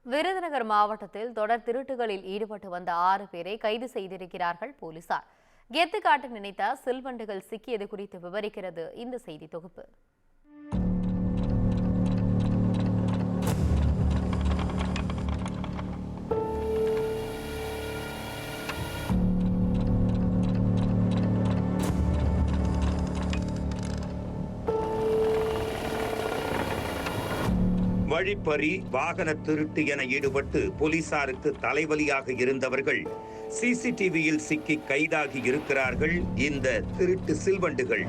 விருதுநகர் மாவட்டத்தில் தொடர் திருட்டுகளில் ஈடுபட்டு வந்த 6 பேரை கைது செய்திருக்கிறார்கள் போலீசார். கெத்து காட்ட நினைத்த சில்வண்டுகள் சிக்கியது குறித்து விவரிக்கிறது இந்த செய்தி தொகுப்பு. வழிப்பறி, வாகன திருட்டு என ஈடுபட்டு போலீசாருக்கு தலைவலியாக இருந்தவர்கள் சிசிடிவியில் சிக்கி கைதாகி இருக்கிறார்கள். இந்த திருட்டு சில்வண்டுகள்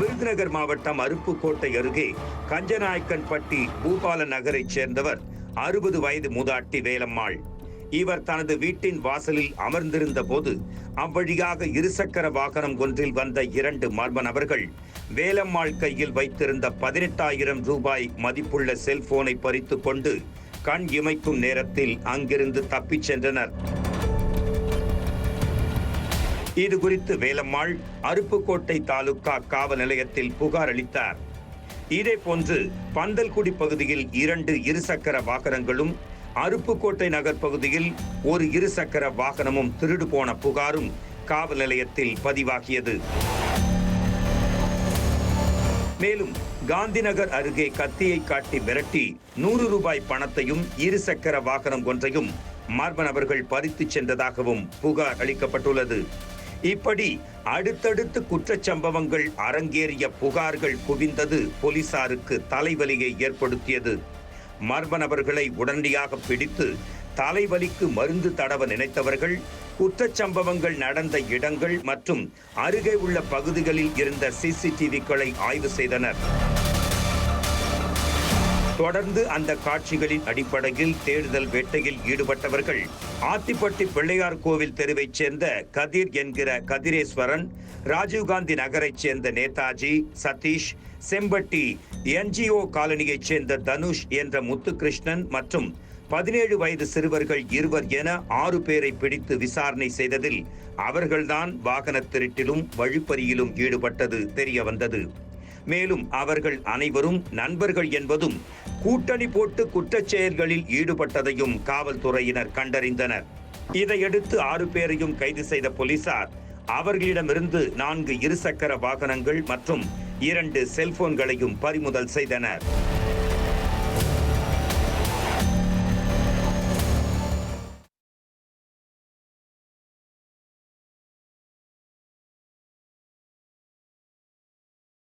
விருதுநகர் மாவட்டம் அருப்புக்கோட்டை அருகே கஞ்சநாயக்கன்பட்டி பூபால நகரைச் சேர்ந்தவர் 60 வயது மூதாட்டி வேலம்மாள். இவர் தனது வீட்டின் வாசலில் அமர்ந்திருந்த போது அவ்வழியாக இருசக்கர வாகனம் ஒன்றில் வந்த 2 மர்ம நபர்கள் வேலம்மாள் கையில் வைத்திருந்த 18,000 ரூபாய் மதிப்புள்ள செல்போனை பறித்துக் கொண்டு கண் இமைக்கும் நேரத்தில் அங்கிருந்து தப்பிச் சென்றனர். இது குறித்து வேலம்மாள் அருப்புக்கோட்டை தாலுகா காவல் நிலையத்தில் புகார் அளித்தார். இதேபோன்று பந்தல்குடி பகுதியில் 2 இருசக்கர வாகனங்களும், அருப்புக்கோட்டை நகர் பகுதியில் ஒரு இருசக்கர வாகனமும் திருடு போன புகாரும் காவல் நிலையத்தில் பதிவாகியது. மேலும் காந்திநகர் அருகே கத்தியை காட்டி மிரட்டி 100 ரூபாய் பணத்தையும் இருசக்கர வாகனம் ஒன்றையும் மர்ம நபர்கள் பறித்துச் சென்றதாகவும் புகார் அளிக்கப்பட்டுள்ளது. இப்படி அடுத்தடுத்து குற்றச்சம்பவங்கள் அரங்கேறிய புகார்கள் குவிந்தது போலீசாருக்கு தலைவலியை ஏற்படுத்தியது. மர்ம நபர்களை உடனடியாக பிடித்து தலைவலிக்கு மருந்து தடவ நினைத்தவர்கள் குற்றச்சம்பவங்கள் நடந்த இடங்கள் மற்றும் அருகே உள்ள பகுதிகளில் இருந்த சிசிடிவிகளை ஆய்வு செய்தனர். தொடர்ந்து அந்த காட்சிகளின் அடிப்படையில் தேடுதல் வேட்டையில் ஈடுபட்டவர்கள் ஆத்திப்பட்டி பிள்ளையார் கோவில் தெருவைச் சேர்ந்த கதிர் என்கிற கதிரேஸ்வரன், ராஜீவ்காந்தி நகரைச் சேர்ந்த நேதாஜி, சதீஷ், செம்பட்டி என்ஜிஓ காலனியைச் சேர்ந்த தனுஷ் என்ற முத்துகிருஷ்ணன் மற்றும் 17 வயது சிறுவர்கள் 2 என 6 பேரை பிடித்து விசாரணை செய்ததில் அவர்கள்தான் வாகன திருட்டிலும் வழிப்பறியிலும் ஈடுபட்டது தெரிய வந்தது. மேலும் அவர்கள் அனைவரும் நண்பர்கள் என்பதும் கூட்டணி போட்டு குற்றச் செயல்களில் ஈடுபட்டதையும் காவல்துறையினர் கண்டறிந்தனர். இதையடுத்து 6 பேரையும் கைது செய்த போலீசார் அவர்களிடமிருந்து 4 இருசக்கர வாகனங்கள் மற்றும் 2 செல்போன்களையும் பறிமுதல் செய்தனர்.